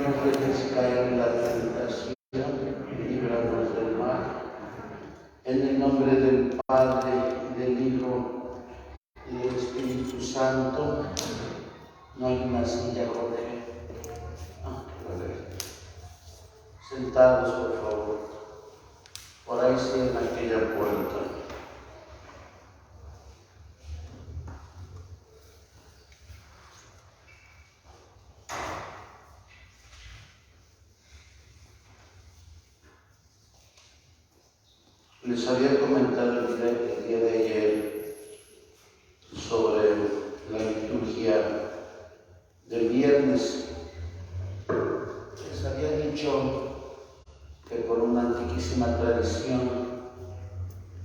nos dejes caer en la tentación, líbranos del mal. En el nombre del Padre, y del Hijo, y del Espíritu Santo. No hay una silla, Jorge. Sentados, por favor. Por ahí sí, en aquella puerta. Les había comentado el día de ayer sobre la liturgia del viernes. Les había dicho que por una antiquísima tradición,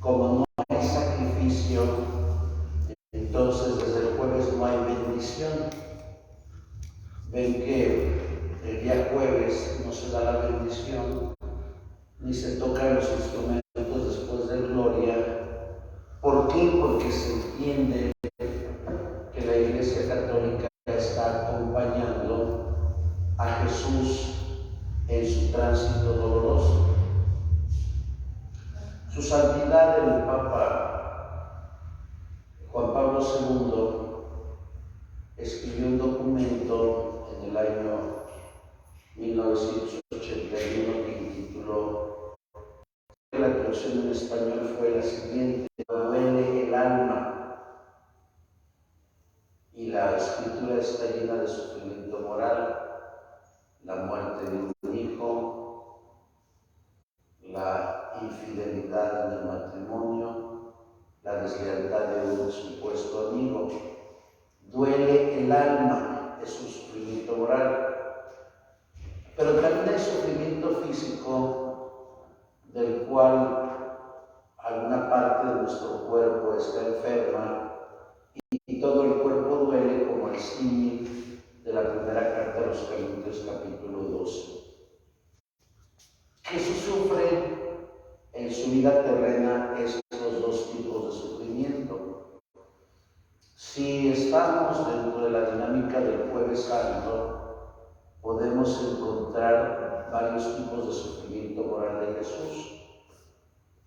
como no hay sacrificio, entonces desde el jueves no hay bendición. Ven que el día jueves no se da la bendición, ni se tocan los instrumentos después de Gloria. ¿Por qué? Porque se entiende que la Iglesia Católica está acompañando a Jesús en su tránsito doloroso. Su Santidad el Papa Juan Pablo II escribió un documento en el año 1981 que intituló, la traducción en español fue la siguiente: duele el alma. Y la escritura está llena de sufrimiento moral, la muerte de un hijo, la infidelidad en el matrimonio, la deslealtad de un supuesto amigo. Duele el alma, es un sufrimiento moral. Pero también hay sufrimiento físico, del cual alguna parte de nuestro cuerpo está enferma y todo el cuerpo duele, como el símil de la primera carta a los Corintios, capítulo 12. Jesús sufre en su vida terrena estos dos tipos de sufrimiento. Si estamos dentro de la dinámica del Jueves Santo, podemos encontrar varios tipos de sufrimiento moral de Jesús.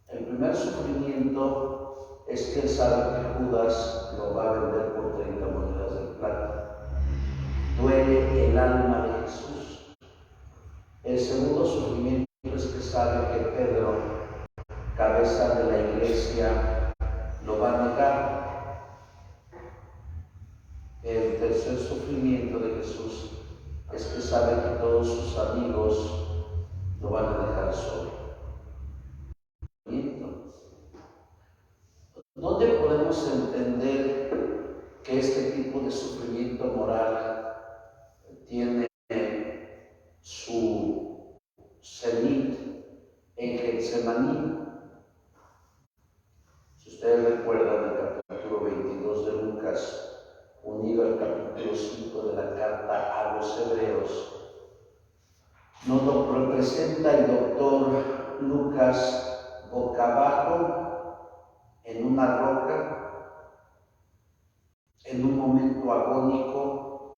El primer sufrimiento es que él sabe que Judas lo va a vender por 30 monedas de plata. Duele el alma de Jesús. El segundo sufrimiento es que sabe que Pedro, cabeza de la iglesia, lo va a negar. El tercer sufrimiento de Jesús es que sabe que todos sus amigos lo van a dejar solo. ¿Dónde podemos entender que este tipo de sufrimiento moral tiene su cenit en Getsemaní? Si ustedes recuerdan el capítulo 22 de Lucas, unido al capítulo 5 de la carta a los Hebreos, nos lo representa el doctor Lucas boca abajo en una roca, en un momento agónico,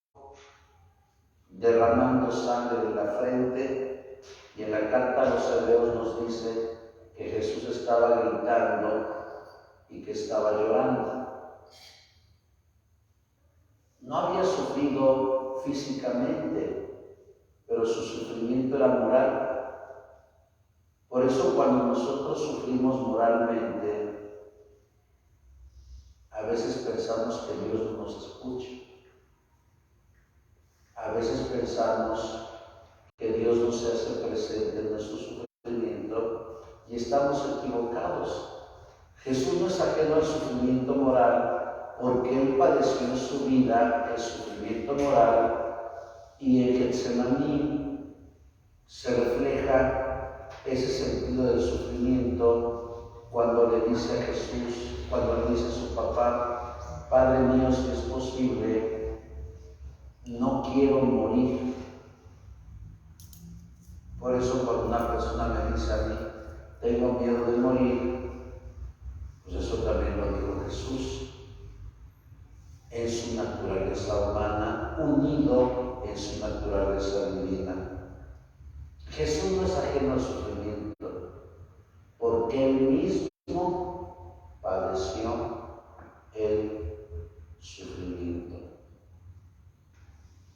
derramando sangre de la frente, y en la carta a los Hebreos nos dice que Jesús estaba gritando y que estaba llorando. No había sufrido físicamente, pero su sufrimiento era moral. Por eso cuando nosotros sufrimos moralmente, a veces pensamos que Dios no nos escucha. A veces pensamos que Dios no se hace presente en nuestro sufrimiento y estamos equivocados. Jesús no es ajeno al sufrimiento moral porque Él padeció en su vida el sufrimiento moral, y en Getsemaní se refleja ese sentido del sufrimiento cuando le dice a Jesús, cuando le dice a su papá: Padre mío, si es posible, no quiero morir. Por eso cuando una persona me dice a mí, tengo miedo de morir, pues eso también lo dijo Jesús, en su naturaleza humana, unido en su naturaleza divina. no es ajeno al sufrimiento, porque Él mismo padeció el sufrimiento.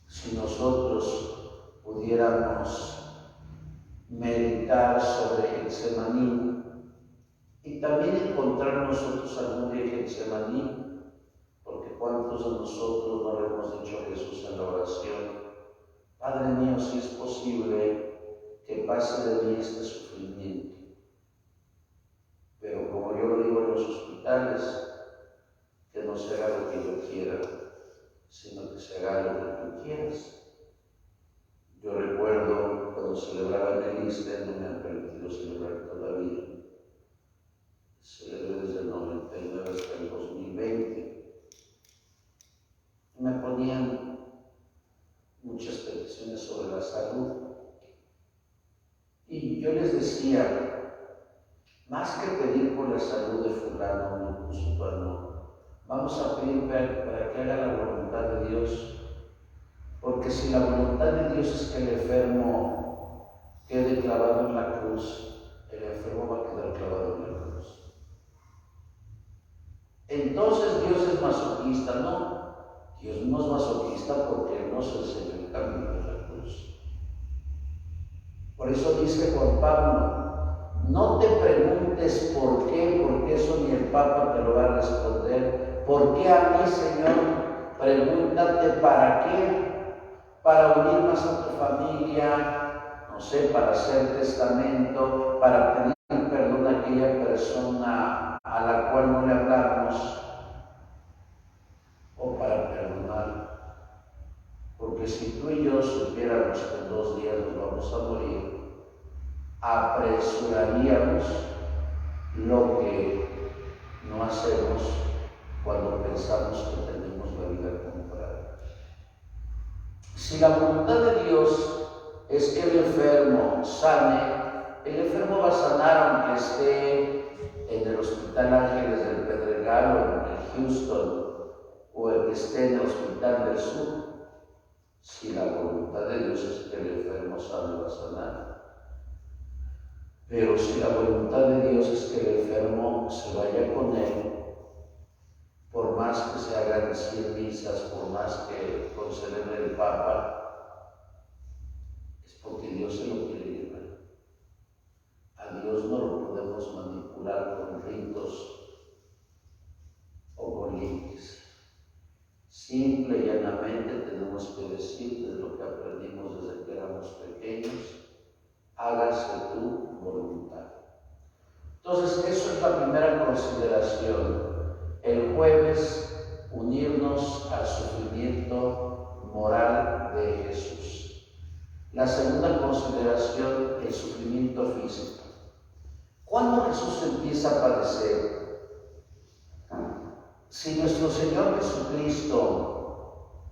Si nosotros pudiéramos meditar sobre Getsemaní y también encontrar nosotros algún día Getsemaní, porque cuántos de nosotros no le hemos dicho a Jesús en la oración: Padre mío, si es posible que pase de mí este sufrimiento. Pero como yo lo digo en los hospitales, que no se haga lo que yo quiera, sino que se haga lo que tú quieras. Yo recuerdo cuando celebraban el ISSSTE, no me han permitido celebrar todavía. Celebré desde el 99 hasta el 2020. Me ponían muchas peticiones sobre la salud. Y yo les decía, más que pedir por la salud de fulano o sutano, vamos a pedir para que haga la voluntad de Dios. Porque si la voluntad de Dios es que el enfermo quede clavado en la cruz, el enfermo va a quedar clavado en la cruz. Entonces Dios es masoquista, ¿no? Dios no es masoquista porque Él nos enseñó el camino de la cruz. Por eso dice Juan Pablo: no te preguntes por qué, porque eso ni el Papa te lo va a responder. ¿Por qué a mí, Señor? Pregúntate para qué. Para unir más a tu familia, no sé, para hacer testamento, para pedir perdón a aquella persona a la cual no le hablamos, o para perdonar. Porque si tú y yo supiéramos que en 2 días nos vamos a morir, apresuraríamos lo que no hacemos cuando pensamos que tenemos la vida comprada. Si la voluntad de Dios es que el enfermo sane, el enfermo va a sanar aunque esté en el Hospital Ángeles del Pedregal o en Houston, o el que esté en el Hospital del Sur. Si la voluntad de Dios es que el enfermo sane, va a sanar. Pero si la voluntad de Dios es que el enfermo se vaya con Él, por más que se hagan 100 misas, por más que concelebre el Papa, es porque Dios se lo quiere llevar. A Dios no lo podemos manipular con ritos o con límites. Simple y llanamente tenemos que decir, de lo que aprendimos desde que éramos pequeños: hágase tu voluntad. Entonces, eso es la primera consideración. El jueves, unirnos al sufrimiento moral de Jesús. La segunda consideración, el sufrimiento físico. ¿Cuándo Jesús empieza a padecer? Si nuestro Señor Jesucristo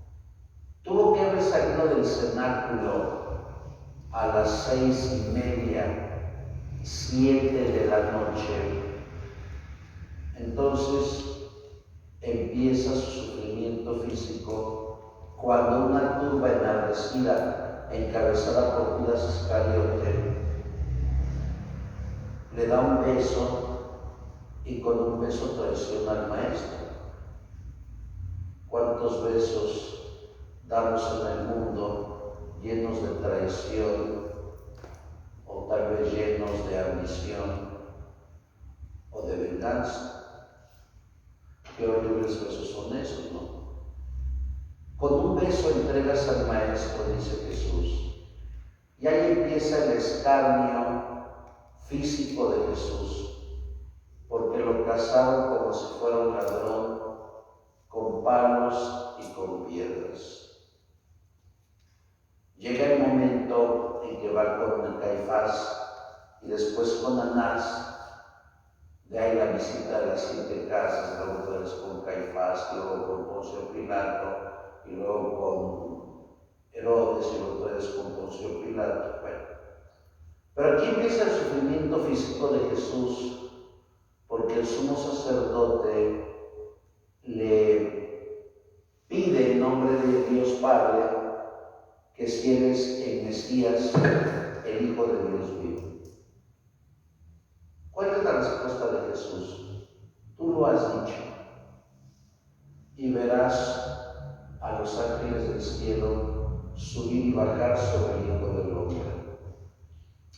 tuvo que haber salido del cenáculo a las 6:30, 7 de la noche, entonces empieza su sufrimiento físico cuando una turba enardecida, encabezada por Judas Iscariote, le da un beso y con un beso traiciona al Maestro. ¿Cuántos besos damos en el mundo llenos de traición, o tal vez llenos de ambición o de venganza? Qué horribles besos son esos, ¿no? Con un beso entregas al Maestro, dice Jesús. Y ahí empieza el escarnio físico de Jesús, porque lo cazaron como si fuera un ladrón, con palos y con piedras. Llega el momento en que va con Caifás y después con Anás. De ahí la visita de las 7 casas, luego otra vez con Caifás, luego con Poncio Pilato, y luego con Herodes, y luego otra vez con Poncio Pilato. Bueno, pero aquí empieza el sufrimiento físico de Jesús, porque el sumo sacerdote le pide en nombre de Dios Padre que si eres el Mesías, el Hijo de Dios vivo. ¿Cuál es la respuesta de Jesús? Tú lo has dicho, y verás a los ángeles del cielo subir y bajar sobre el Hijo del Hombre.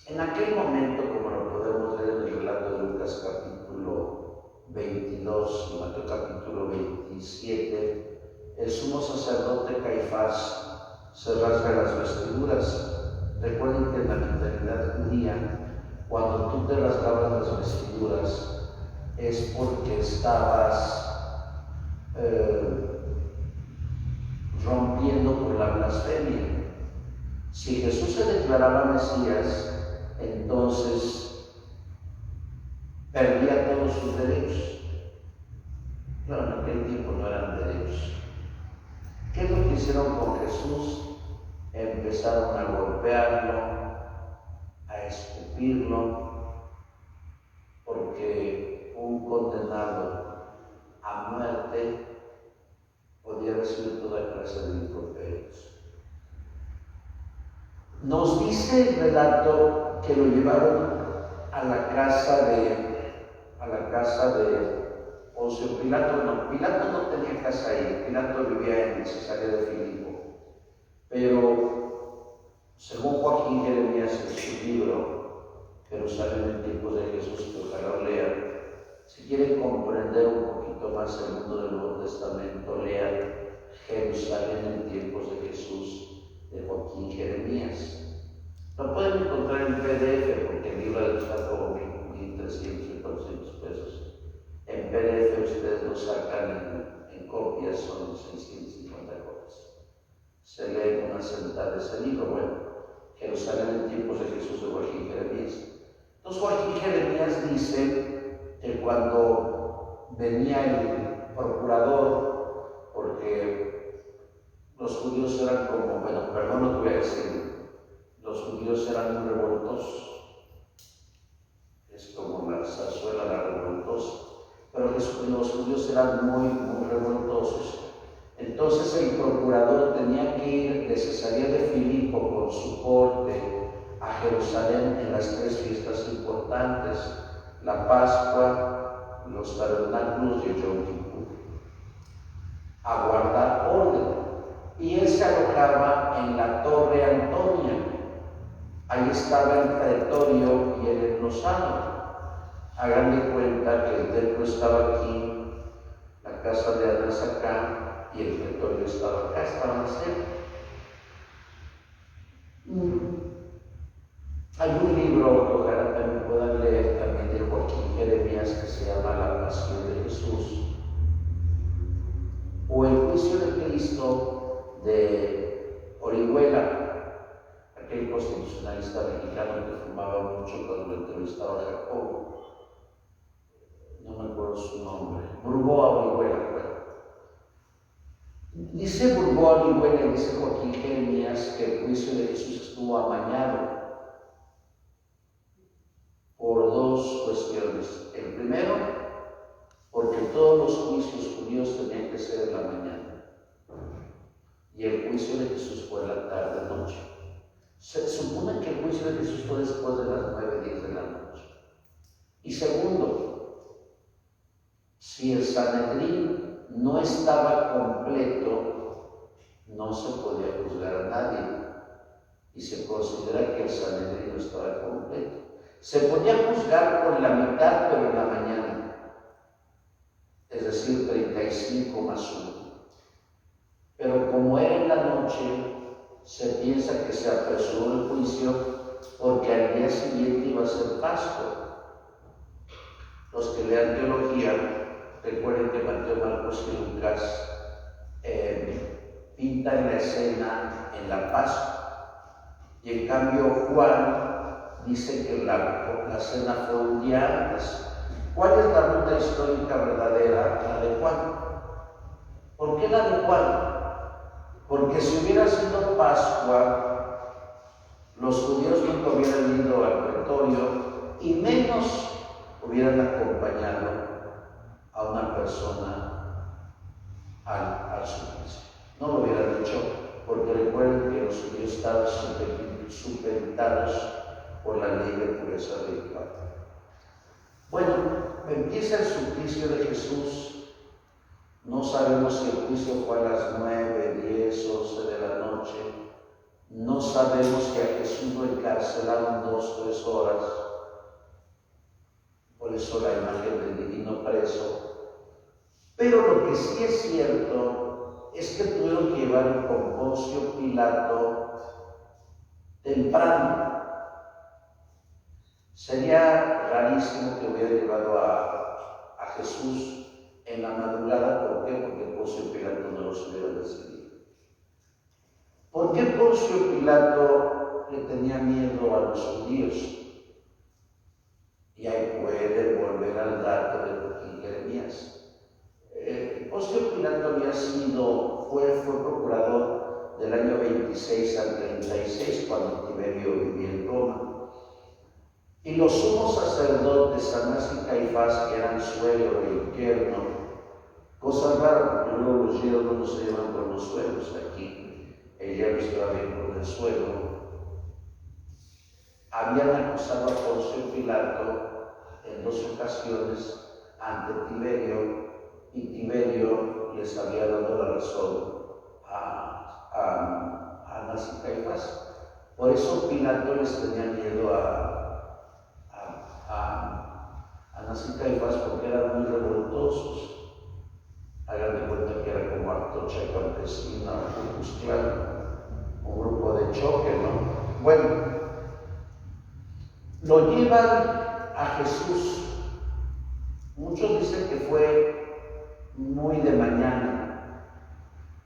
En aquel momento, como lo podemos ver en el relato de Lucas capítulo 22 y Mateo capítulo 27, el sumo sacerdote Caifás se rasga las vestiduras. Recuerden que en la mentalidad judía, cuando tú te rasgabas las vestiduras, es porque estabas rompiendo con la blasfemia. Si Jesús se declaraba Mesías, entonces perdía todos sus derechos. Claro, en aquel tiempo no eran derechos. ¿Qué es lo que hicieron con Jesús? Empezaron a golpearlo, a escupirlo, porque un condenado a muerte podía recibir toda clase de improperios. Nos dice el relato que lo llevaron a la casa de Poncio Pilato. No, Pilato no tenía casa ahí, Pilato vivía en Cesarea de Filipo. Pero, según Joaquín Jeremías en su libro, Jerusalén en tiempos de Jesús, que ojalá lo lean, si quieren comprender un poquito más el mundo del Nuevo Testamento, lean Jerusalén en tiempos de Jesús, de Joaquín Jeremías. Lo pueden encontrar en PDF, porque el libro está como 1,300 y 400 pesos. En PDF ustedes lo sacan en copias, son 650 copias. Se lee en una sentada ese libro. Bueno, Jerusalén en tiempos de Jesús, de Joaquín Jeremías. Entonces Joaquín Jeremías dice que cuando venía el procurador, porque los judíos eran como, bueno, perdón lo que voy a decir, los judíos eran muy revoltosos, es como la zarzuela, la revoltosa, pero los judíos eran muy revoltosos. Entonces el procurador tenía que ir de Cesarea de Filipo con su corte a Jerusalén en las 3 fiestas importantes: la Pascua, los tabernáculos y el Yom Kippur, a guardar orden. Y él se alojaba en la Torre Antonia. Ahí estaba el pretorio y el enclosado. Hagan de cuenta que el templo estaba aquí, la casa de Anás acá y el pretorio estaba acá, estaban cerca. Hay un libro que ojalá también puedan leer, también de Joaquín Jeremías, que se llama La Pasión de Jesús, o El Juicio de Cristo, de Orihuela, aquel constitucionalista mexicano que fumaba mucho cuando lo entrevistaba a Jacobo. No me acuerdo su nombre. Burgoa Orihuela. Bueno. Dice Burgoa Orihuela y dice Joaquín Jeremías que el juicio de Jesús estuvo amañado por 2 cuestiones. El primero, porque todos los juicios judíos tenían que ser en la mañana, y el juicio de Jesús fue en la tarde-noche. Se supone que el juicio de Jesús fue después de las 9:10 de la noche. Y segundo, si el Sanedrín no estaba completo, no se podía juzgar a nadie, y se considera que el Sanedrín no estaba completo. Se podía juzgar por la mitad, pero en la mañana, es decir, 35 más 1. Pero como era en la noche, se piensa que se apresuró el juicio porque al día siguiente iba a ser Pascua. Los que lean teología, recuerden que Mateo, Marcos y Lucas pintan la escena en la Pascua, y en cambio Juan dice que la cena fue un día antes. ¿Cuál es la ruta histórica verdadera? La de Juan. ¿Por qué la de Juan? Porque si hubiera sido Pascua, los judíos nunca hubieran ido al pretorio y menos hubieran acompañado a una persona al suplicio. No lo hubieran hecho, porque recuerden que los judíos supeditados por la ley de pureza ritual. Bueno, empieza el suplicio de Jesús. No sabemos si el juicio fue a las 9, 10, 11 de la noche. No sabemos que a Jesús lo encarcelaron 2, 3 horas. Por eso la imagen del divino preso. Pero lo que sí es cierto es que tuvieron que llevarlo con Poncio Pilato temprano. Sería rarísimo que hubiera llevado a Jesús en la madrugada. ¿Por qué? Porque Poncio Pilato no los hubiera decidido. ¿Por qué Poncio Pilato le tenía miedo a los judíos? Y ahí puede volver al dato de Joaquín Jeremías. Poncio Pilato fue procurador del año 26 al 36, cuando Tiberio vivía en Roma. Y los sumos sacerdotes, Anás y Caifás, que eran suegro y yerno, cosa rara, porque luego los yernos no se llevan con los suegros. Aquí el yerno se va bien con el suegro. Habían acusado a Poncio Pilato en 2 ocasiones ante Tiberio, y Tiberio les había dado la razón a Anás y Caifás. Por eso Pilato les tenía miedo a Anás y Caifás, porque eran muy revoltosos. Hagan de cuenta que era como Atocha campesina, un grupo de choque, ¿no? Bueno, lo llevan a Jesús. Muchos dicen que fue muy de mañana,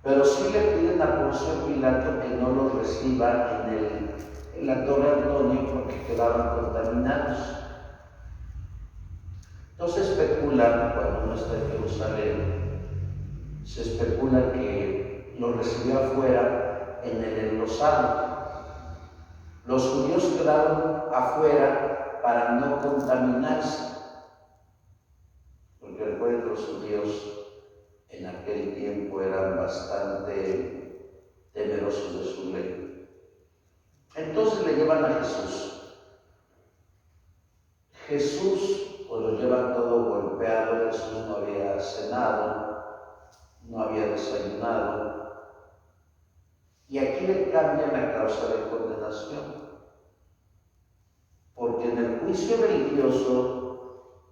pero sí le piden a Poncio Pilato que no los reciba en la Torre Antonio, porque quedaban contaminados. Entonces especulan, cuando uno está en Jerusalén, se especula que lo recibió afuera en el enlosado. Los judíos quedaron afuera para no contaminarse, porque recuerden que los judíos en aquel tiempo eran bastante temerosos de su ley. Entonces le llevan a Jesús. Jesús, pues lo llevan todo golpeado. Jesús no había cenado, no había desayunado. Y aquí le cambian la causa de condenación. Porque en el juicio religioso,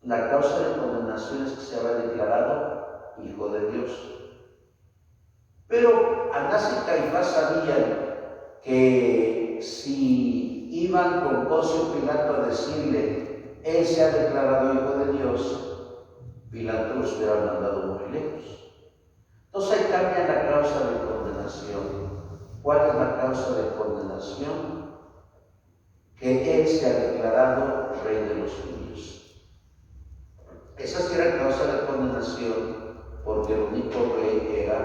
la causa de condenación es que se había declarado hijo de Dios. Pero Anás y Caifás sabían que si iban con Poncio Pilato a decirle, él se ha declarado hijo de Dios, Pilato los hubiera mandado muy lejos. Entonces ahí cambia la causa de condenación. ¿Cuál es la causa de condenación? Que él se ha declarado rey de los judíos. Esa sí era causa de condenación, porque el único rey era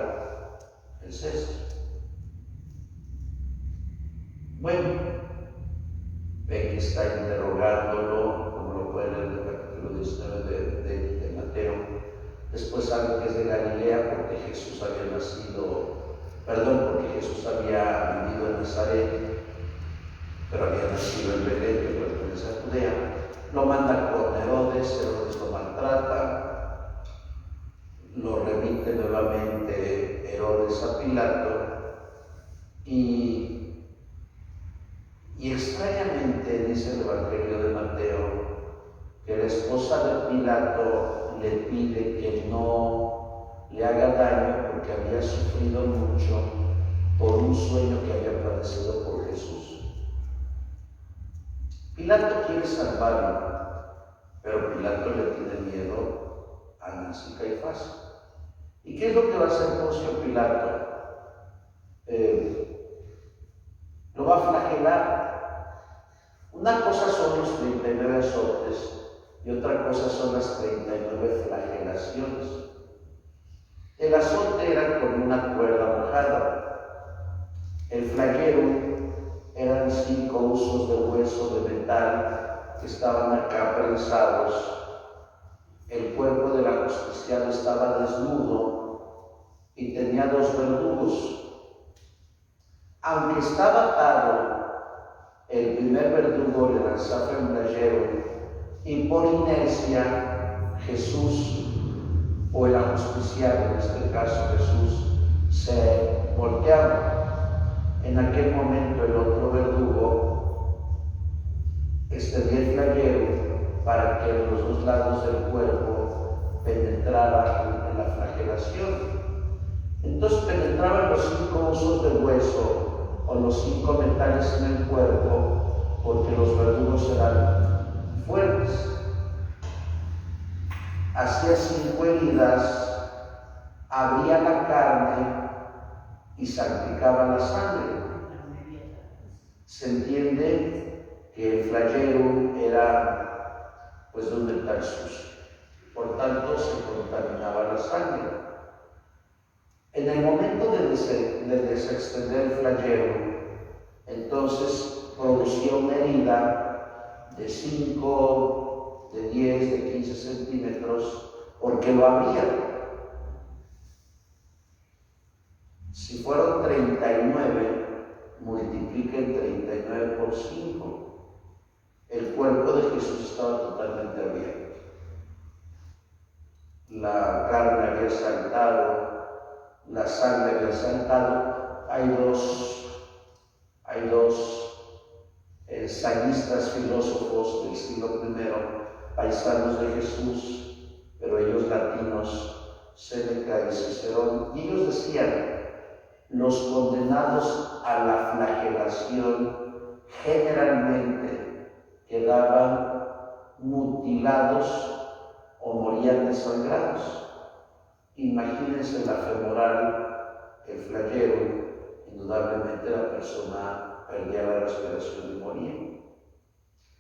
el César. Bueno, ven que está interrogándolo, como lo pueden leer en el capítulo 19 de Mateo. Después algo que es de Galilea, porque Jesús había vivido en Nazaret, pero había nacido en Belén, que pertenece a Judea. Lo manda con Herodes lo maltrata, lo remite nuevamente Herodes a Pilato, y extrañamente dice el Evangelio de Mateo que la esposa de Pilato le pide que no le haga daño porque había sufrido mucho por un sueño que había padecido por Jesús. Pilato quiere salvarlo, pero Pilato le tiene miedo a Anás y Caifás. ¿Y qué es lo que va a hacer Poncio Pilato? Lo va a flagelar. Una cosa son los 39 azotes y otra cosa son las 39 flagelaciones. El azote era con una cuerda mojada. El flagelo eran 5 usos de hueso de metal que estaban acá prensados. El cuerpo del ajusticiado estaba desnudo y tenía 2 verdugos. Aunque estaba atado el primer verdugo le lanzaba el flagelo y por inercia Jesús, o el ajusticiado, en este caso Jesús, se volteaba. En aquel momento el otro verdugo extendía el flagelo para que los dos lados del cuerpo penetrara en la flagelación. Entonces penetraban los 5 usos del hueso o los 5 metales en el cuerpo, porque los verdugos eran fuertes. Hacía 5 heridas, abría la carne y salpicaba la sangre. Se entiende que el flagelo era pues de un metal sucio, por tanto se contaminaba la sangre. En el momento de desextender el flagelo, entonces producía una herida de 5, de 10, de 15 centímetros, porque lo abría. Si fueron 39, multipliquen 39 por 5. El cuerpo de Jesús estaba totalmente abierto. La carne había saltado, la sangre había saltado. Hay dos ensayistas filósofos del siglo I, paisanos de Jesús, pero ellos latinos, Séneca y Cicerón, y ellos decían: los condenados a la flagelación generalmente quedaban mutilados o morían desangrados. Imagínense la femoral, el flagelo, indudablemente la persona perdía la respiración y moría.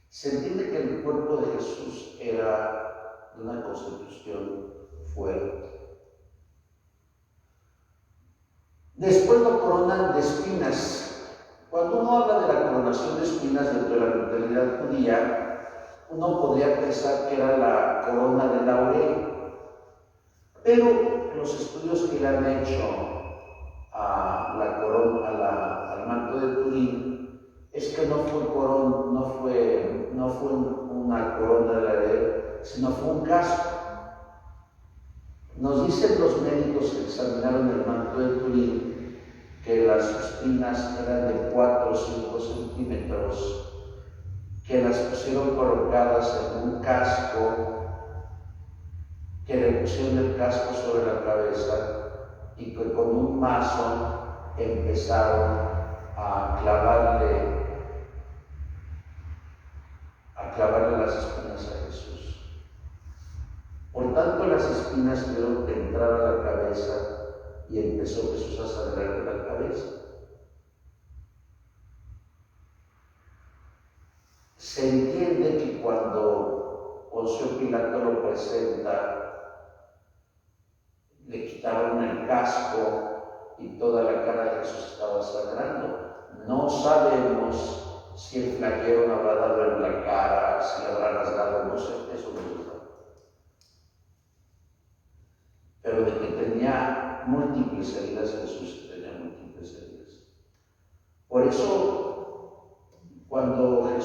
Se entiende que el cuerpo de Jesús era de una constitución fuerte. Después lo coronan de espinas. Cuando uno habla de la coronación de espinas dentro de la mentalidad judía, uno podría pensar que era la corona de laurel. Pero los estudios que le han hecho al manto de Turín es que no fue una corona de laurel, sino fue un casco. Nos dicen los médicos que examinaron el manto de Turín que las espinas eran de 4 o 5 centímetros, que las pusieron colocadas en un casco, que le pusieron el casco sobre la cabeza y que con un mazo empezaron a clavarle las espinas a Jesús. Por tanto, las espinas tuvieron que entrar a la cabeza y empezó Jesús a sangrar de la cabeza. Se entiende que cuando Poncio Pilato lo presenta, le quitaron el casco y toda la cara de Jesús estaba sangrando. No sabemos si el flagelo le habrá dado en la cara, si le habrá rasgado, no sé, eso no lo sabe. Pero de que tenía múltiples heridas Jesús, tenía múltiples heridas. Por eso, cuando el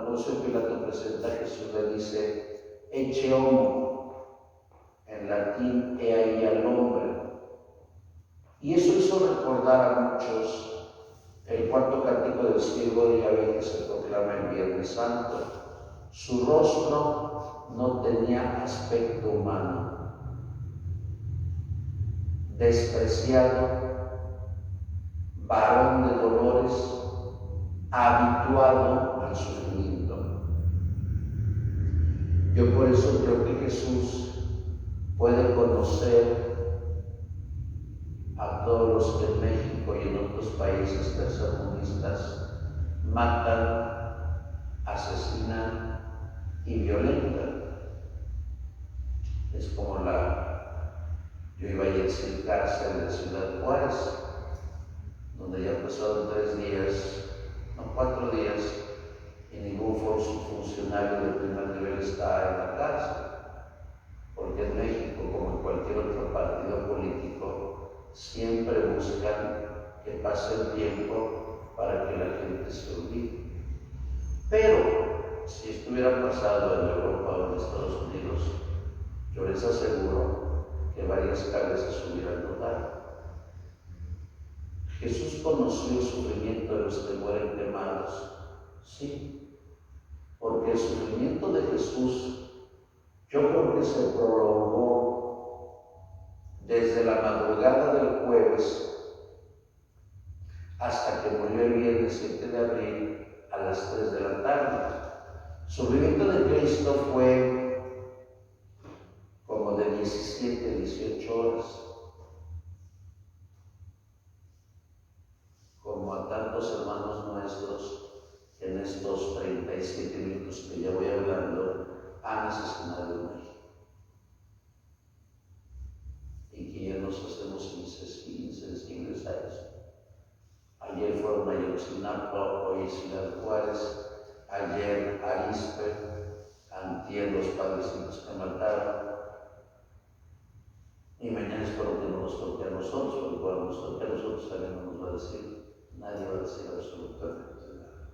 Poncio Pilato presenta a Jesús, le dice: Ecce homo, en latín, he ahí al hombre. Y eso hizo recordar a muchos el cuarto cántico del siervo de Yahvé que se proclama el Viernes Santo. Su rostro no tenía aspecto humano, despreciado, varón de dolores, habituado al sufrimiento. Yo por eso creo que Jesús puede conocer a todos los que en México y en otros países tercermundistas matan, asesinan y violentan. Es como yo iba a decir cárcel de Ciudad Juárez, donde ya pasaron 4 días, y ningún funcionario de primer nivel está en la cárcel. Porque en México, como en cualquier otro partido político, siempre buscan que pase el tiempo para que la gente se olvide. Pero si estuviera pasado en Europa o en Estados Unidos, yo les aseguro que varias cabezas hubieran notado. Jesús conoció el sufrimiento de los que mueren quemados, sí, porque el sufrimiento de Jesús yo creo que se prolongó desde la madrugada del jueves hasta que murió el viernes 7 de abril a las 3 de la tarde. El sufrimiento de Cristo fue como de 17, 18 horas. Como a tantos hermanos nuestros en estos 37 minutos que ya voy hablando, han asesinado en México. Y que ya nos hacemos insensibles a eso. Ayer fueron a Ayotzinapa, hoy Ciudad Juárez, ayer Arizpe, antier los padrecitos que mataron. Y mañana espero que no nos toque a nosotros, porque cuando nos toque a nosotros alguien no nos va a decir, nadie va a decir absolutamente nada.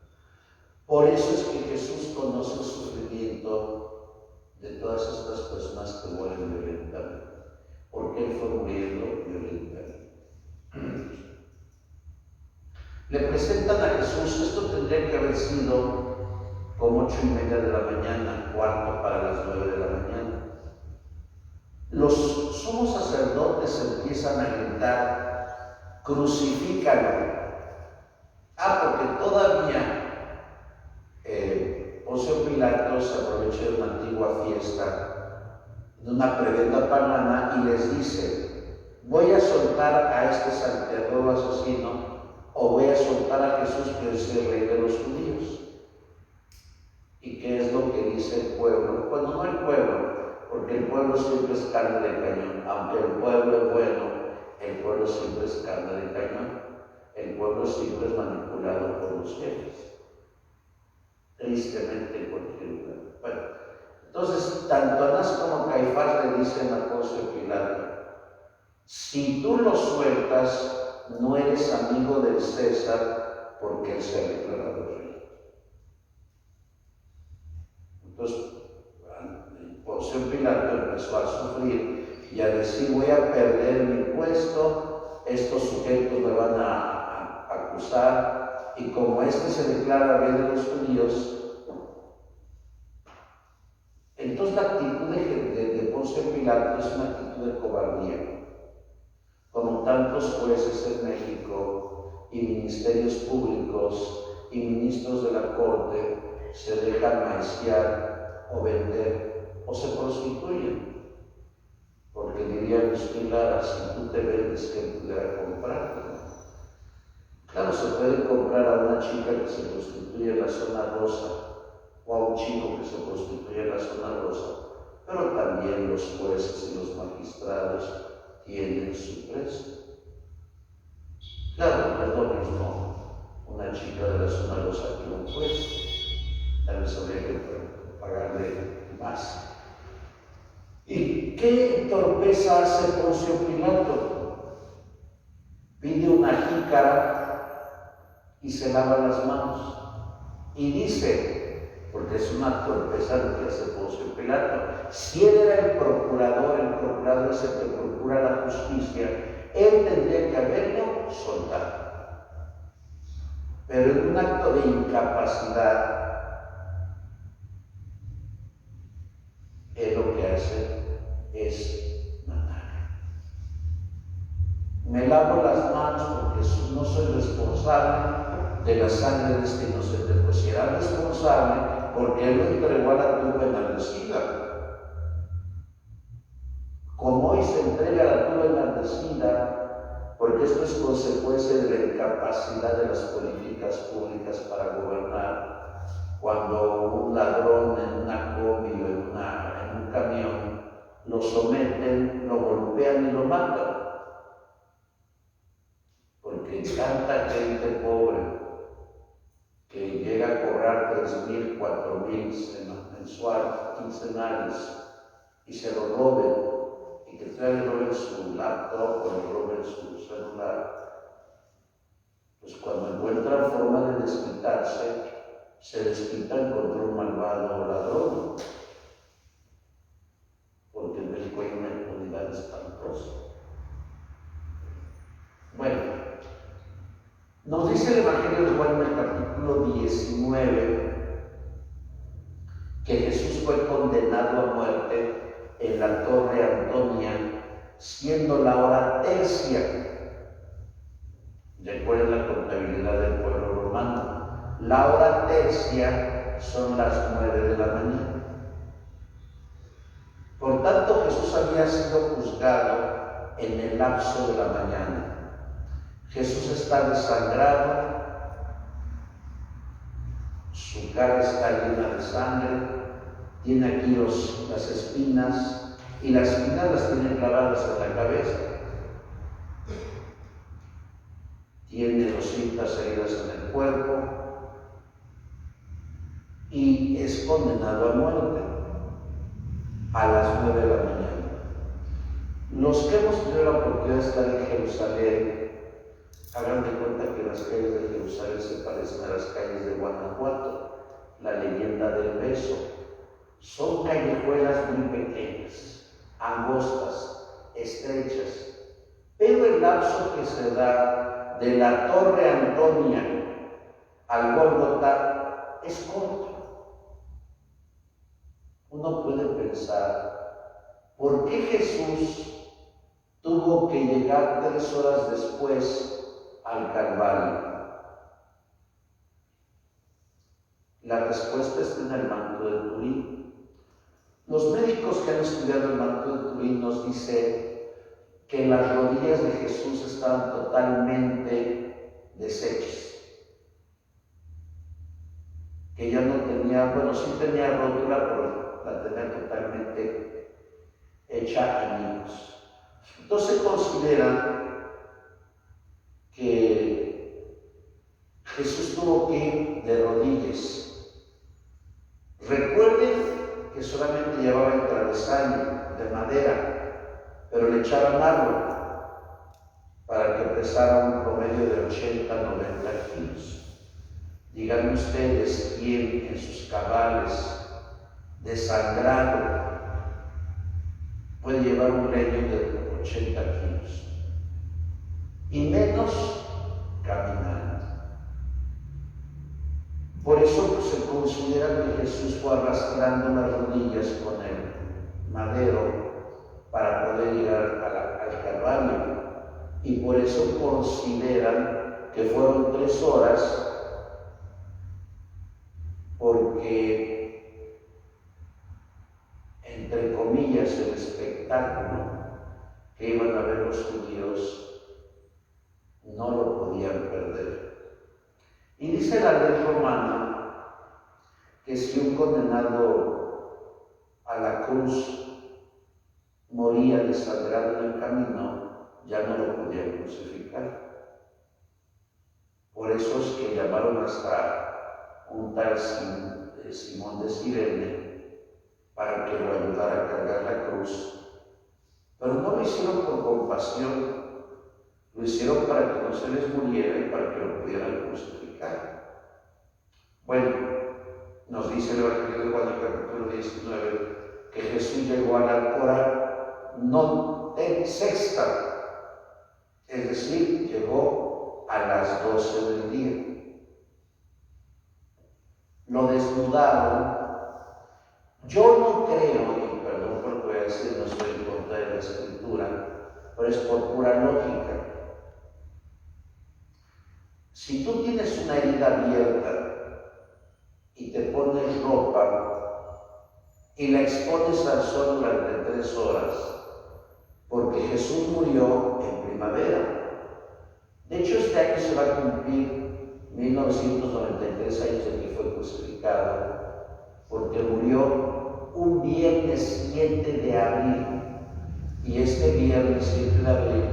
Por eso es que Jesús conoce el sufrimiento de todas estas personas que mueren violentamente, porque Él fue muriendo violentamente. Le presentan a Jesús, esto tendría que haber sido como 8:30 de la mañana, cuarto para las 9 de la mañana. Los sumos sacerdotes empiezan a gritar, crucifícalo. Porque todavía Poncio Pilato se aprovecha de una antigua fiesta, de una prebenda pagana, y les dice, voy a soltar a este salteador asesino, o voy a soltar a Jesús, que es el rey de los judíos. ¿Y qué es lo que dice el pueblo? Bueno, no el pueblo, porque el pueblo siempre es carne de cañón. Aunque el pueblo es bueno, el pueblo siempre es carne de cañón. El pueblo siempre es manipulado por los jefes. Tristemente en cualquier lugar. Bueno, entonces, tanto Anás como Caifás le dicen a Poncio Pilato, si tú lo sueltas, no eres amigo del César, porque él se ha declarado rey. Entonces, Poncio Pilato empezó a sufrir y a decir, voy a perder mi puesto, estos sujetos me van a acusar, y como este se declara rey de los judíos, entonces la actitud de Poncio Pilato es una actitud de cobardía. Como tantos jueces en México y ministerios públicos y ministros de la corte se dejan maiciar o vender o se prostituyen. Porque diría Agustín Lara, si tú te vendes, ¿quién pudiera comprarte? Claro, se puede comprar a una chica que se prostituye en la zona rosa o a un chico que se prostituye en la zona rosa, pero también los jueces y los magistrados tienen su precio. Claro, no es lo mismo una chica de la zona rosa que un juez. Tal vez habría que pagarle más. ¿Y qué torpeza hace Poncio Pilato? Pide una jícara y se lava las manos. Y dice, porque es una torpeza lo que hace Poncio Pilato, si él era el procurador es el que procura la justicia, él tendría que haberlo soltado. Pero en un acto de incapacidad, él lo que hace es matar. Me lavo las manos porque no soy responsable de la sangre de este inocente, pues si era responsable porque él lo entregó a la tumba enardecida. Como hoy se entrega a la tumba enardecida, porque esto es consecuencia de la incapacidad de las políticas públicas para gobernar. Cuando un ladrón en una combi o en un camión lo someten, lo golpean y lo matan. Porque tanta gente pobre que llega a cobrar 3,000, 4,000 mensual, quincenales, y se lo roben, y que le roben su laptop o le roben su celular, forma de desquitarse, se desquitan contra un malvado ladrón, porque en México hay una impunidad espantosa. Bueno, nos dice el Evangelio de Juan en el capítulo 19 que Jesús fue condenado a muerte en la Torre Antonia, siendo la hora tercia. Recuerden la contabilidad del pueblo romano. La hora tercia son las 9 de la mañana. Por tanto, Jesús había sido juzgado en el lapso de la mañana. Jesús está desangrado, su cara está llena de sangre, tiene aquí las espinas, y las espinas las tiene clavadas en la cabeza. Tiene 200 heridas en el cuerpo y es condenado a muerte a las 9 de la mañana. Los que hemos tenido la oportunidad de estar en Jerusalén, hagan de cuenta que las calles de Jerusalén se parecen a las calles de Guanajuato, la leyenda del beso. Son callejuelas muy pequeñas, angostas, estrechas, pero el lapso que se da de la Torre Antonia al Gólgota es corto. Uno puede pensar, ¿por qué Jesús tuvo que llegar 3 horas después al Calvario? La respuesta está en el manto de Turín. Los médicos que han estudiado el manto de Turín nos dicen que las rodillas de Jesús estaban totalmente deshechas, que ya no tenía, bueno, sí tenía rótula, pero la tenía totalmente hecha añicos. Entonces consideran que Jesús tuvo que ir de rodillas. Recuerden que solamente llevaba el travesaño de madera, pero le echaban agua para que pesara un promedio de 80-90 kilos. Díganme ustedes quién en sus cabales, desangrado, puede llevar un leño de 80 kilos, y menos caminando. Por eso se considera que Jesús fue arrastrando las rodillas con el madero para poder llegar al Calvario, y por eso consideran que fueron 3 horas, porque, entre comillas, el espectáculo que iban a ver los judíos no lo podían perder. Y dice la ley romana que si un condenado a la cruz moría desangrado en el camino, ya no lo podían crucificar. Por eso es que llamaron hasta un tal Simón de Cirene para que lo ayudara a cargar la cruz. Pero no lo hicieron por compasión, lo hicieron para que no se les muriera y para que lo pudieran crucificar. Bueno, nos dice el Evangelio de Juan, capítulo 19, que Jesús llegó a la hora no sexta, es decir, llegó a las 12 del día. Lo desnudaron. Yo no creo, y perdón por lo que voy a decir, no estoy en contra de la Escritura, pero es por pura lógica. Si tú tienes una herida abierta y te pones ropa y la expones al sol durante 3 horas, porque Jesús murió en primavera. De hecho, este año se va a cumplir 1993 años de que fue crucificado, porque murió un viernes 7 de abril. Y este viernes 7 de abril,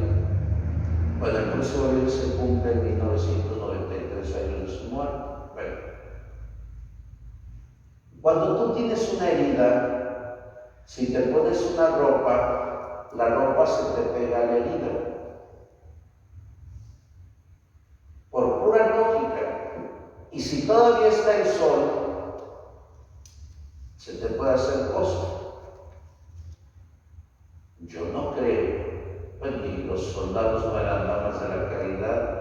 bueno, el próximo viernes se cumple en 1993 años de su muerte. Bueno, cuando tú tienes una herida, si te pones una ropa, la ropa se te pega a la herida. Por pura lógica. si todavía está el sol, se te puede hacer cosa. Yo no creo, pues ni los soldados no eran damas de la caridad,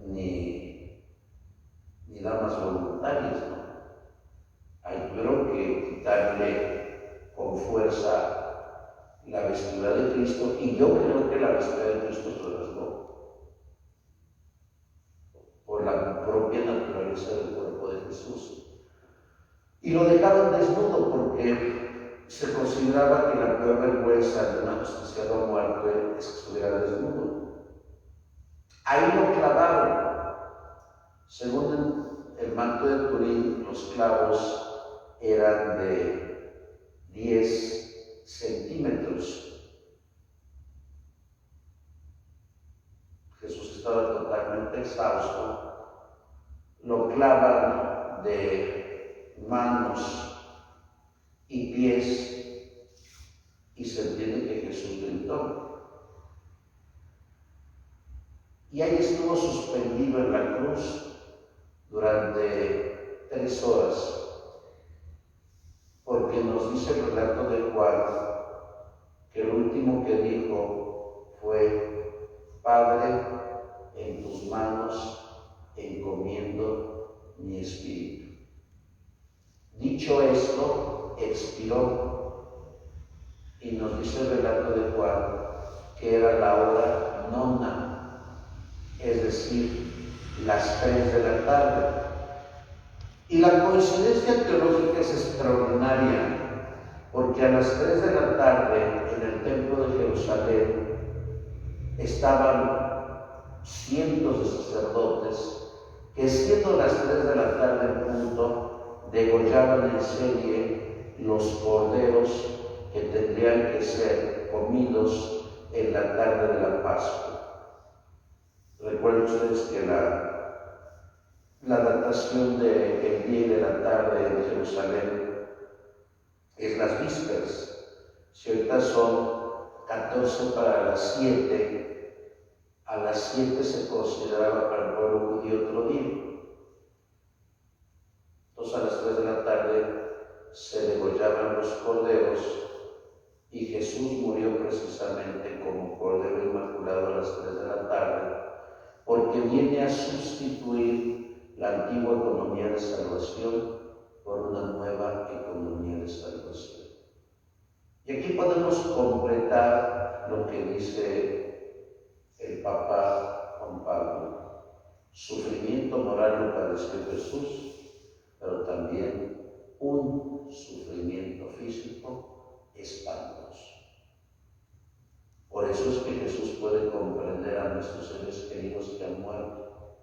ni damas voluntarias, ¿no? Hay creo que quitarle con fuerza la vestidura de Cristo, y yo creo que la vestidura de Cristo se rasgó por la propia naturaleza del cuerpo de Jesús. Y lo dejaron desnudo porque se consideraba que la peor vergüenza de un ajusticiado muerto es que estuviera desnudo. Ahí lo clavaron. Según el manto de Turín, los clavos eran de 10 centímetros. Jesús estaba totalmente exhausto. Lo clavan de manos y pies y se entiende que Jesús gritó. Y ahí estuvo suspendido en la cruz durante 3 horas. Porque nos dice el relato de Juan que lo último que dijo fue: Padre, en tus manos encomiendo mi espíritu. Dicho esto, expiró, y nos dice el relato de Juan que era la hora nona, es decir, las 3 de la tarde. Y la coincidencia teológica es extraordinaria, porque a las 3 de la tarde en el templo de Jerusalén estaban cientos de sacerdotes que, siendo las 3 de la tarde en punto, degollaban en serie los corderos que tendrían que ser comidos en la tarde de la Pascua. Recuerden ustedes que la datación del día y de la tarde en Jerusalén es las vísperas. Si ahorita son 14 para las 7, a las 7 se consideraba para el pueblo judío otro día. Entonces a las 3 de la tarde se degollaban los corderos, y Jesús murió precisamente como Cordero Inmaculado a las 3 de la tarde, porque viene a sustituir la antigua economía de salvación por una nueva economía de salvación. Y aquí podemos completar lo que dice el Papa Juan Pablo. Sufrimiento moral lo padeció Jesús, pero también un sufrimiento físico espantoso. Por eso es que Jesús puede comprender a nuestros seres queridos que han muerto,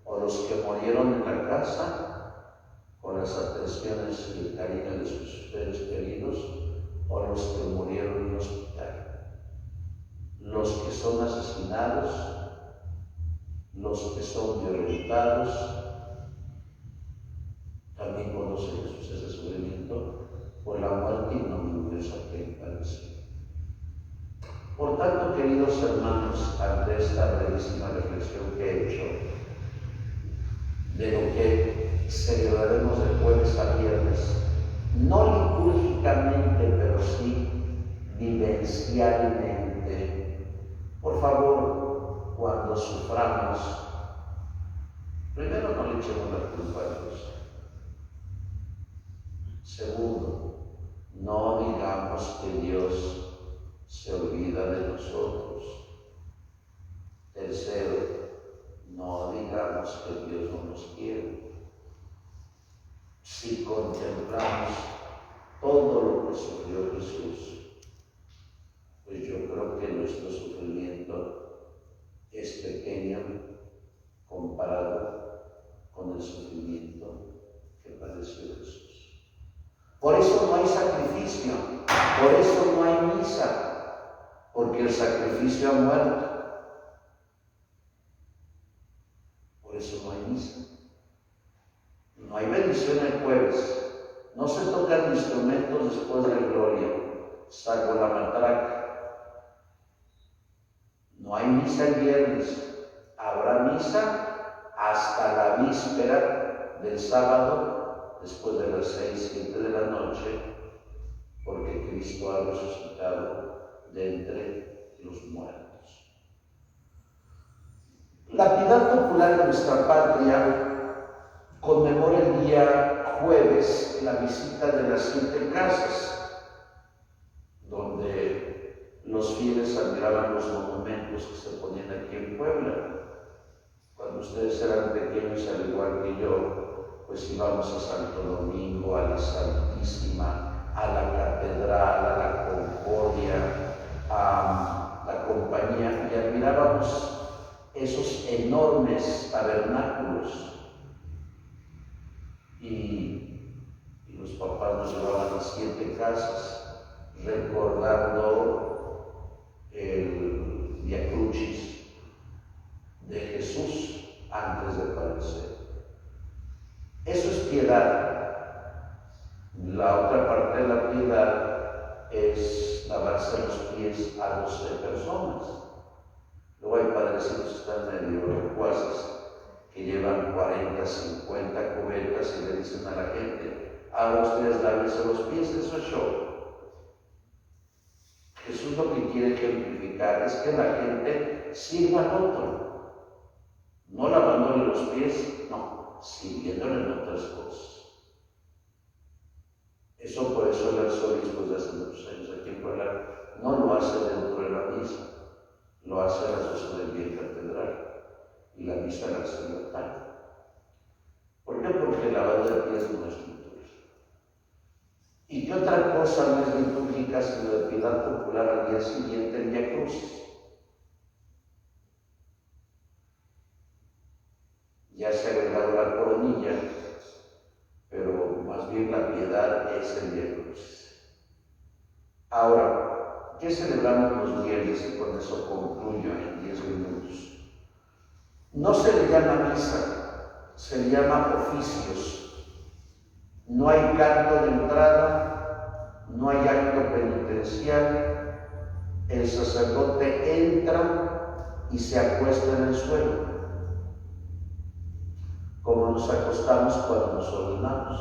o los que murieron en la casa con las atenciones y el cariño de sus seres queridos, o los que murieron en el hospital, los que son asesinados, los que son violentados. También conoce Jesús ese sufrimiento por la muerte ignominiosa que él padeció. Por tanto, queridos hermanos, ante esta brevísima reflexión que he hecho de lo que celebraremos de jueves a viernes, no litúrgicamente, pero sí vivencialmente, por favor, cuando suframos, primero no le echemos la culpa a Dios. Segundo, no digamos que Dios se olvida de nosotros. Tercero, no digamos que Dios no nos quiere. Si contemplamos todo lo que sufrió Jesús, pues yo creo que nuestro sufrimiento es pequeño comparado con el sufrimiento que padeció Jesús. Por eso no hay sacrificio, por eso no hay misa, porque el sacrificio ha muerto. Por eso no hay misa. No hay bendición el jueves. No se tocan instrumentos después de gloria, salvo la matraca. No hay misa el viernes. Habrá misa hasta la víspera del sábado, después de las 6, 7 de la noche, porque Cristo ha resucitado de entre los muertos. La piedad popular en nuestra patria conmemora el día jueves la visita de las 7 casas, donde los fieles admiraban los monumentos que se ponían aquí en Puebla. Cuando ustedes eran pequeños, al igual que yo, pues íbamos a Santo Domingo, a la Santísima, a la Catedral, a la Concordia, a la Compañía, y admirábamos esos enormes tabernáculos. Y los papás nos llevaban a 7 casas, recordando el Vía Crucis de Jesús antes de padecer. Eso es piedad. La otra parte de la piedad es lavarse los pies a 12 personas. Luego hay padrecitos que están medio recuaces, que llevan 40, 50 cubetas y le dicen a la gente: ahora ustedes lávense los pies. Eso es show. Jesús lo que quiere ejemplificar es que la gente sirva al otro. No lavándole los pies, no, sirviéndole en otras cosas. Eso por eso el arzobispo de hace muchos años aquí en Puebla no lo hace dentro de la misa, lo hace a las 12 del día en catedral y la misa la hace en la tarde. ¿Por qué? Porque el lavado de pies no es litúrgico. ¿Y qué otra cosa no es litúrgica sino de piedad popular al día siguiente, el Vía Crucis? Ya se ha agregado la coronilla, pero más bien la piedad es el Vía Crucis. Ahora, ¿qué celebramos los viernes? Y con eso concluyo en 10 minutos. No se le llama misa, se le llama oficios. No hay canto de entrada, no hay acto penitencial. El sacerdote entra y se acuesta en el suelo, como nos acostamos cuando nos ordenamos,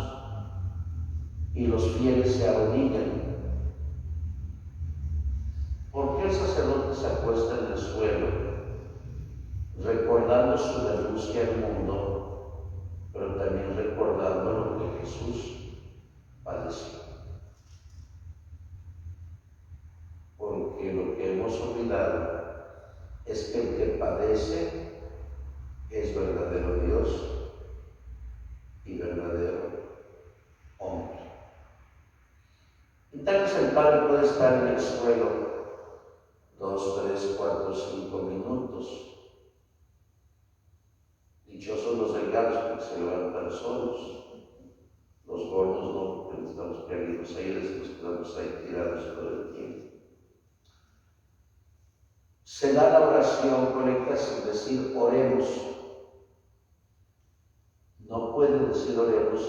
y los fieles se arrodillan. ¿Por qué el sacerdote se acuesta en el suelo? Recordando su renuncia al mundo, pero también recordando lo que Jesús padeció. Porque lo que hemos olvidado es que el que padece es verdadero Dios y verdadero hombre. Entonces el Padre puede estar en el suelo 2, 3, 4, 5 minutos. Dichosos los delgados porque se levantan solos. Los gordos no, porque necesitamos que alguien nos ayude si nos quedamos ahí tirados todo el tiempo. Se da la oración colecta sin decir oremos. No puede decir oremos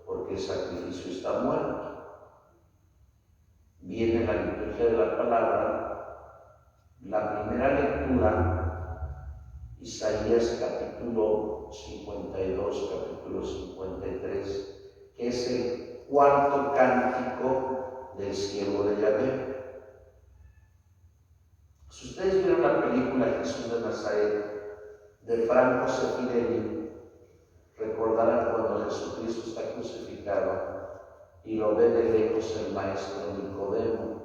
porque el sacrificio está muerto. Viene la liturgia de la palabra, la primera lectura, Isaías capítulo 52, capítulo 53, que es el 4.º cántico del siervo de Yahvé. Si ustedes vieron la película Jesús de Nazaret de Franco Sefirelli, recordarán cuando Jesucristo está crucificado y lo ve de lejos el maestro Nicodemo,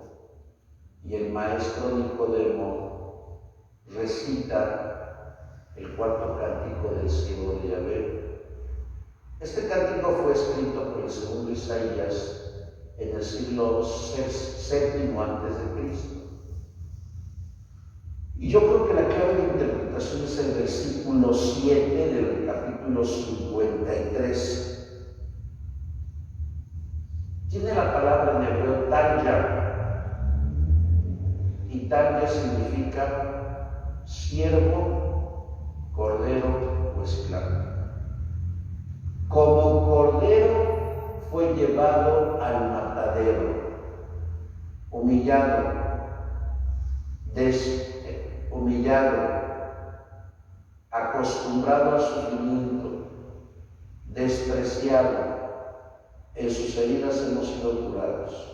y el maestro Nicodemo recita el 4.º cántico del siervo de Yahvé. Este cántico fue escrito por el segundo Isaías en el siglo VII antes de Cristo. Y yo creo que la clave de interpretación es el versículo 7 del capítulo 53. Tiene la palabra en hebreo tanya, y tanya significa siervo, cordero o esclavo. Como cordero fue llevado al matadero, humillado, acostumbrado al sufrimiento, despreciado. En sus heridas hemos sido curados.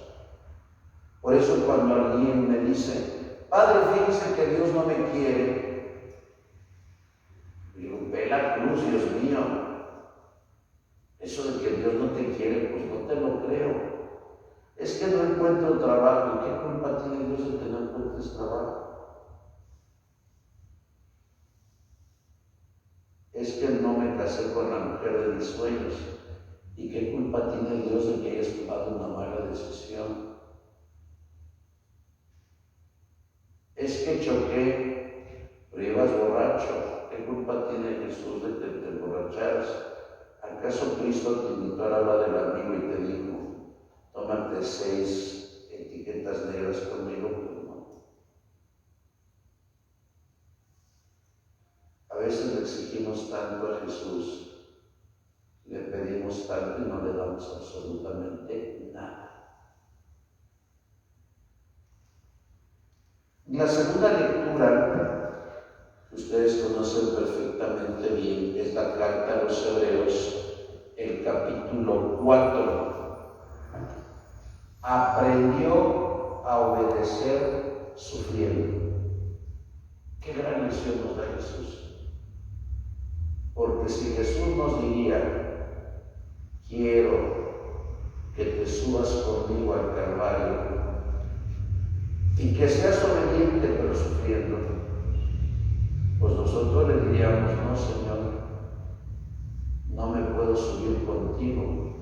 Por eso cuando alguien me dice, Padre, fíjese que Dios no me quiere, digo, ve la cruz, Dios mío. Eso de que Dios no te quiere, pues no te lo creo. Es que no encuentro trabajo. ¿Qué culpa tiene Dios de que no encuentres trabajo? Es que no me casé con la mujer de mis sueños. ¿Y qué culpa tiene Dios de que hayas tomado una mala decisión? Es que choqué, pero ibas borracho. ¿Qué culpa tiene Jesús de que te emborracharas? ¿Acaso Cristo te invitó a la hora del amigo y te dijo, tómate 6 etiquetas negras conmigo? Pues no. A veces le exigimos tanto a Jesús, le pedimos tanto y no le damos absolutamente nada. La segunda lectura, que ustedes conocen perfectamente bien, es la carta a los Hebreos, el capítulo 4. Aprendió a obedecer sufriendo. Qué gran lección nos da Jesús. Porque si Jesús nos diría, quiero que te subas conmigo al Calvario y que seas obediente pero sufriendo, pues nosotros le diríamos, no, Señor, no me puedo subir contigo.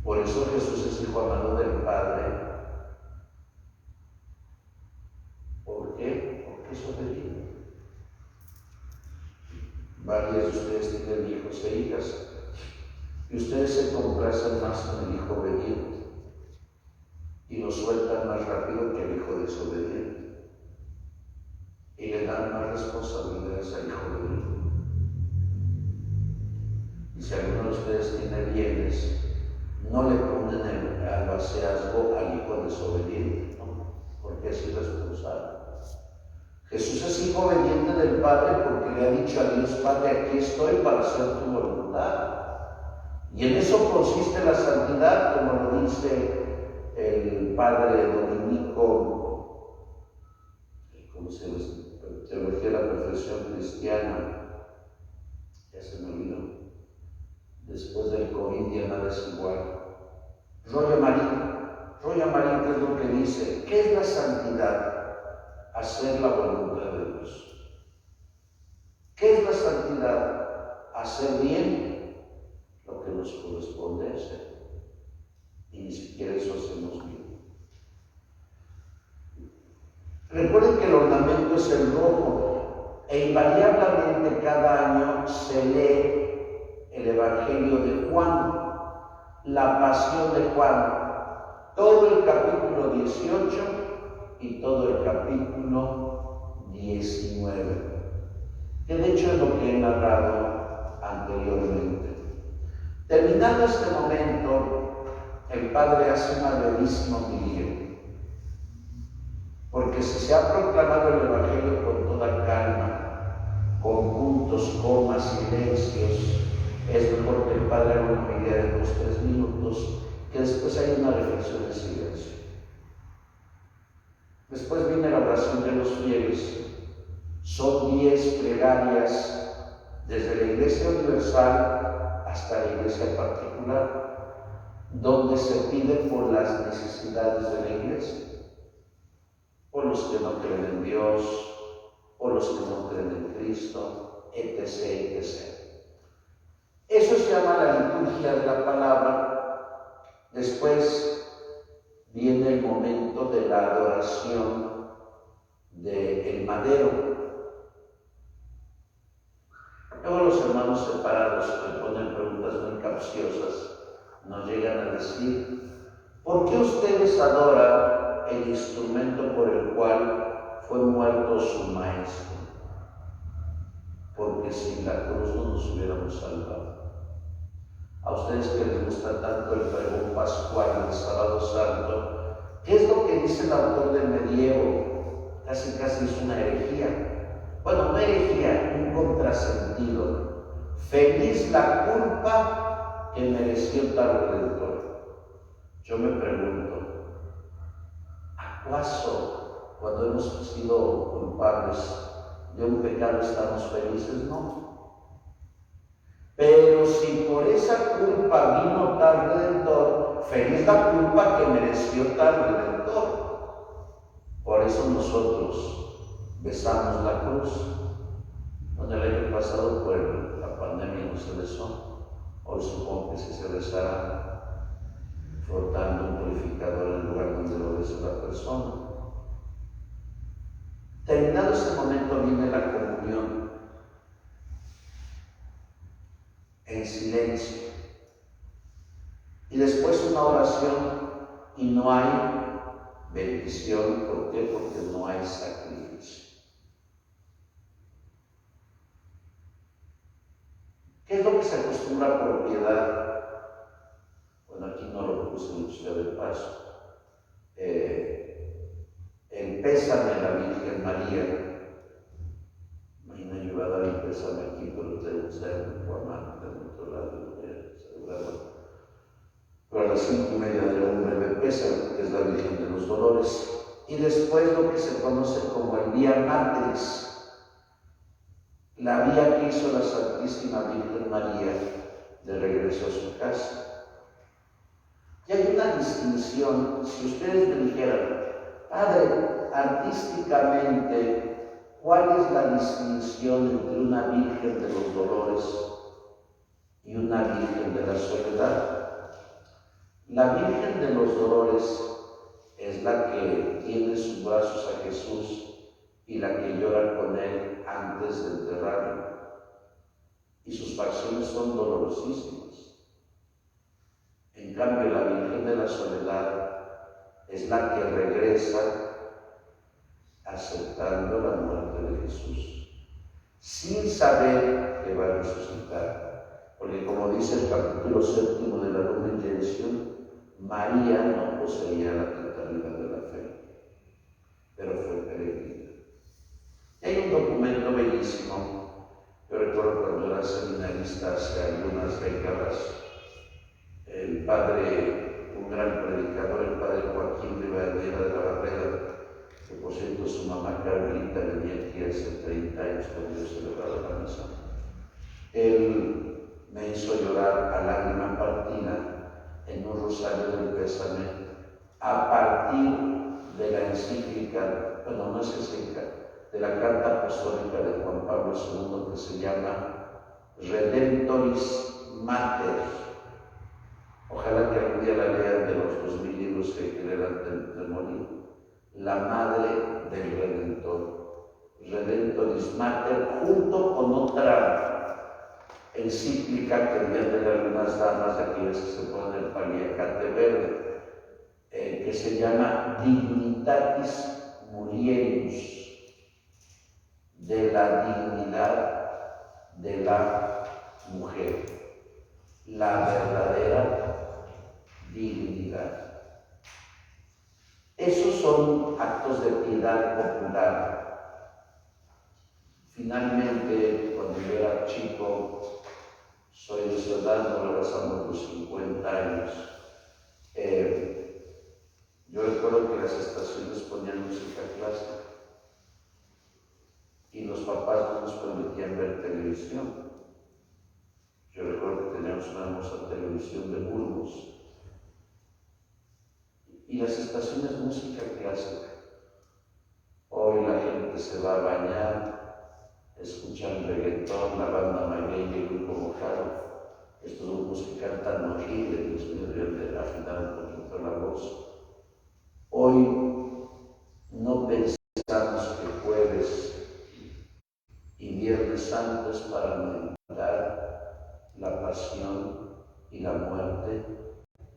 Por eso Jesús es hijo amado del Padre. ¿Por qué? Porque es obediente. Varios de ustedes tienen hijos e hijas y ustedes se complacen más con el hijo obediente y lo sueltan más rápido que el hijo desobediente y le dan más responsabilidades al hijo obediente. Y si alguno de ustedes tiene bienes, no le ponen el albaceazgo al hijo desobediente, ¿no? Porque es irresponsable. Jesús es hijo obediente del Padre porque le ha dicho a Dios, Padre, aquí estoy para hacer tu voluntad. Y en eso consiste la santidad, como lo dice el padre dominico, ¿cómo se llama? Teología de la Perfección Cristiana, ya se me olvidó. Después del COVID ya nada es igual. Roya Marín, ¿qué es lo que dice? ¿Qué es la santidad? Hacer la voluntad de Dios. ¿Qué es la santidad? Hacer bien lo que nos corresponde hacer. Y ni siquiera eso hacemos bien. Recuerden que el ornamento es el rojo e invariablemente cada año se lee el Evangelio de Juan, la pasión de Juan, todo el capítulo 18 y todo el capítulo 19, que de hecho es lo que he narrado anteriormente. Terminado este momento, el Padre hace una brevísima homilía, porque si se ha proclamado el Evangelio con toda calma, con puntos, comas, silencios, es mejor que el Padre haga una homilía de 2-3 minutos, que después haya una reflexión de silencio. Después viene la oración de los fieles. Son 10 plegarias desde la Iglesia Universal hasta la Iglesia particular, donde se pide por las necesidades de la Iglesia, por los que no creen en Dios, por los que no creen en Cristo, etc., etc. Eso se llama la liturgia de la palabra. Después viene el momento de la adoración del madero. Luego los hermanos separados que ponen preguntas muy capciosas nos llegan a decir, ¿por qué ustedes adoran el instrumento por el cual fue muerto su maestro? Porque sin la cruz no nos hubiéramos salvado. A ustedes que les gusta tanto el pregón pascual del sábado santo, ¿qué es lo que dice el autor del medievo? Casi es una herejía. Bueno, no herejía, un contrasentido. Feliz la culpa que mereció tal redentor. Yo me pregunto, ¿acaso cuando hemos sido culpables de un pecado estamos felices? No. Pero si por esa culpa vino tal redentor, feliz la culpa que mereció tal redentor. Por eso nosotros besamos la cruz. Donde el año pasado por la pandemia no se besó, hoy supongo que sí se besará frotando un purificador en el lugar donde lo besa la persona. Terminado ese momento viene la comunión en silencio y después una oración y no hay bendición. ¿Por qué? Porque no hay sacrificio. ¿Qué es lo que se acostumbra por piedad? Bueno, aquí no lo puse en Ciudad del Paso. El pésame a la Virgen María. Imagino yo iba a dar el pésame aquí, pero debe ser en Guamán, de otro lado, seguramente. Pero a las 5:30 de un breve pésame, que es la Virgen de los Dolores. Y después lo que se conoce como el Vía Matriz. La vía que hizo la Santísima Virgen María de regreso a su casa. Y hay una distinción. Si ustedes me dijeran, Padre, artísticamente, ¿cuál es la distinción entre una Virgen de los Dolores y una Virgen de la Soledad? La Virgen de los Dolores es la que tiene en sus brazos a Jesús y la que llora con él antes de enterrarlo. Y sus facciones son dolorosísimas. En cambio, la Virgen de la Soledad es la que regresa aceptando la muerte de Jesús, sin saber que va a resucitar. Porque como dice el capítulo 7 de la Lumen Gentium, María no poseía la totalidad de la fe, pero fue peregrina. Y hay un documento bellísimo. Yo recuerdo cuando era seminarista hace algunas décadas, el padre, un gran predicador, el padre Joaquín Rivadeneira de la Barrera, que por cierto su mamá Carmelita venía aquí hace 30 años cuando yo celebraba la misa. Él me hizo llorar a lágrima partida en un rosario del pésame a partir de la encíclica, bueno, no es encíclica, de la carta apostólica de Juan Pablo II que se llama Redemptoris Mater. Ojalá que algún día la lean, de los 2000 libros que hay que leer antes de morir. La madre del Redentor. Redemptoris Mater, junto con otra encíclica que envían de algunas damas de aquellas que se ponen el paliacate verde, que se llama Dignitatis Mulieribus, de la dignidad de la mujer, la verdadera dignidad. Esos son actos de piedad popular. Finalmente, cuando yo era chico, soy de Ciudad, no pasamos los 50 años. Yo recuerdo que las estaciones ponían música clásica y los papás no nos permitían ver televisión. Yo recuerdo que teníamos una hermosa televisión de Burgos y las estaciones de música clásica. Hoy la gente se va a bañar, escuchan reggaetón, la banda Maguey y el grupo Mojado. Estos grupos que cantan horrible, Dios mío, deberían de afinar un poquito la voz. Hoy no pensamos que jueves y viernes santo es para meditar la pasión y la muerte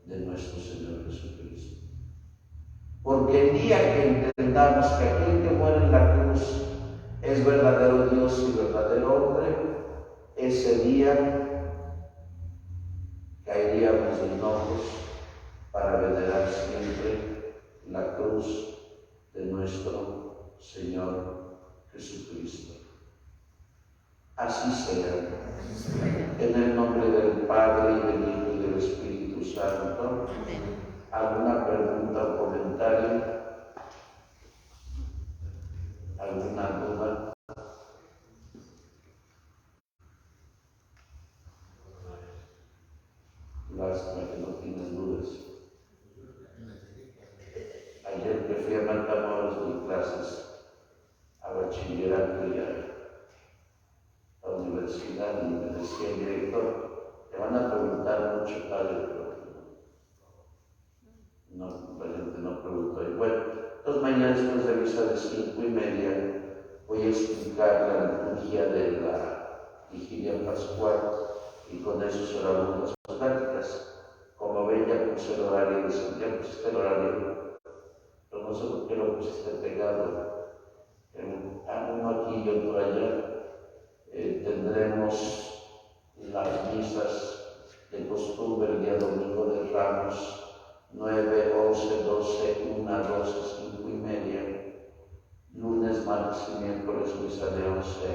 de nuestro Señor Jesucristo. Porque el día que entendamos que aquel que muere en la cruz es verdadero Dios y verdadero hombre, ese día caeríamos de enojos para venerar siempre la cruz de nuestro Señor Jesucristo. Así sea. En el nombre del Padre, y del Hijo, y del Espíritu Santo. ¿Alguna pregunta o comentario? ¿Alguna duda? Lástima que no tienes dudas. Ayer que fui a Matamoros di clases a bachillerato y a la universidad y me decía el director, te van a preguntar mucho, padre, pero no, la gente no preguntó. Y bueno, entonces mañana después de misa de 5:30 voy a explicar la liturgia de la vigilia pascual y con eso cerramos las prácticas. Como ven, ya puse el horario de Santiago, pusiste el horario, pero no sé por qué lo pusiste pegado. Uno aquí y otro allá. Tendremos las misas de costumbre el día domingo de Ramos, 9, 11, 12, 1, 12, 5:30. Lunes, martes y miércoles misa de 11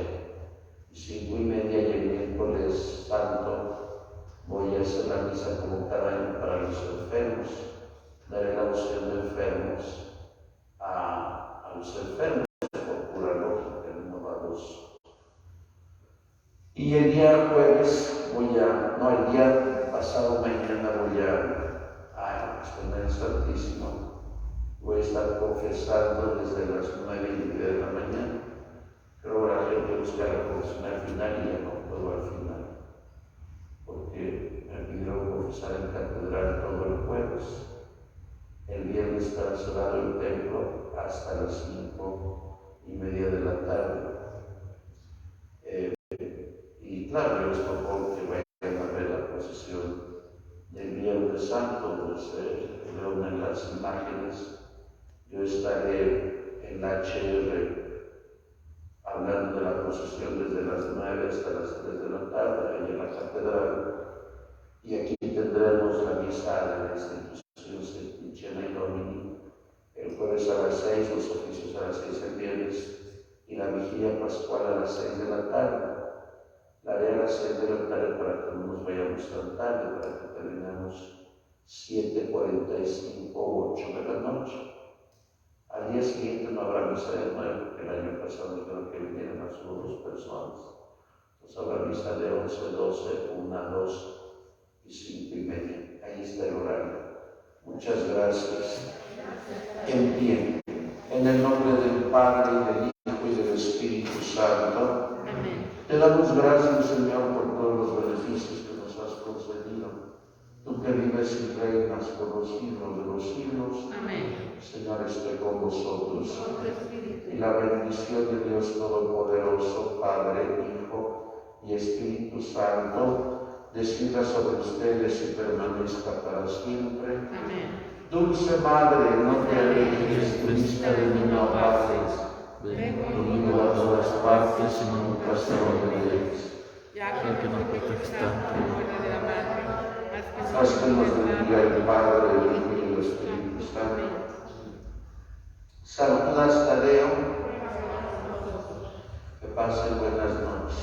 y 5:30, y el miércoles santo voy a hacer la misa como cada año para los enfermos. Daré la unción de enfermos a los enfermos por pura lógica, no a los. Y el día jueves el día pasado mañana voy a exponer el Santísimo. Voy a estar confesando desde las 9:30 de la mañana. Pero la gente busca la confesión al final y ya no puedo al final, porque me pidieron confesar en catedral todo el jueves. El viernes estará cerrado el templo hasta las 5:30 de la tarde. Y claro, yo les propongo que vayan a ver la procesión del Viernes Santo, donde se reúnen las imágenes. Yo estaré en la HR hablando de la procesión desde las 9 hasta las 3 de la tarde, ahí en la catedral. Y aquí tendremos la misa de la institución Septiembre Domini, el jueves a las 6, los oficios a las 6 el viernes, y la vigilia pascual a las 6 de la tarde. La haré a las 6 de la tarde para que no nos vayamos tan tarde, para que terminemos 7:45 u 8 de la noche. Al día siguiente no habrá misa de 9, porque el año pasado creo que vinieron a solo 2 personas. Entonces habrá misa de 11, 12, 1, 2 y 5:30. Ahí está el horario. Muchas gracias. En pie. En el nombre del Padre, y del Hijo, y del Espíritu Santo. Te damos gracias, Señor, por todos los beneficios que nos has concedido. Tú que vives y reinas por los siglos de los siglos. Amén. Señor, esté con vosotros. Y la bendición de Dios Todopoderoso, Padre, Hijo y Espíritu Santo, descienda sobre ustedes y permanezca para siempre. Amén. Dulce Madre, no te alejes, tu vista de mí no apartes. Ven conmigo a todas partes y nunca se olvides. Ya que no proteges tanto de la madre, haz que nos bendiga el Padre, el Hijo y el Espíritu Santo. Saludas, Tadeo. Que pasen buenas noches.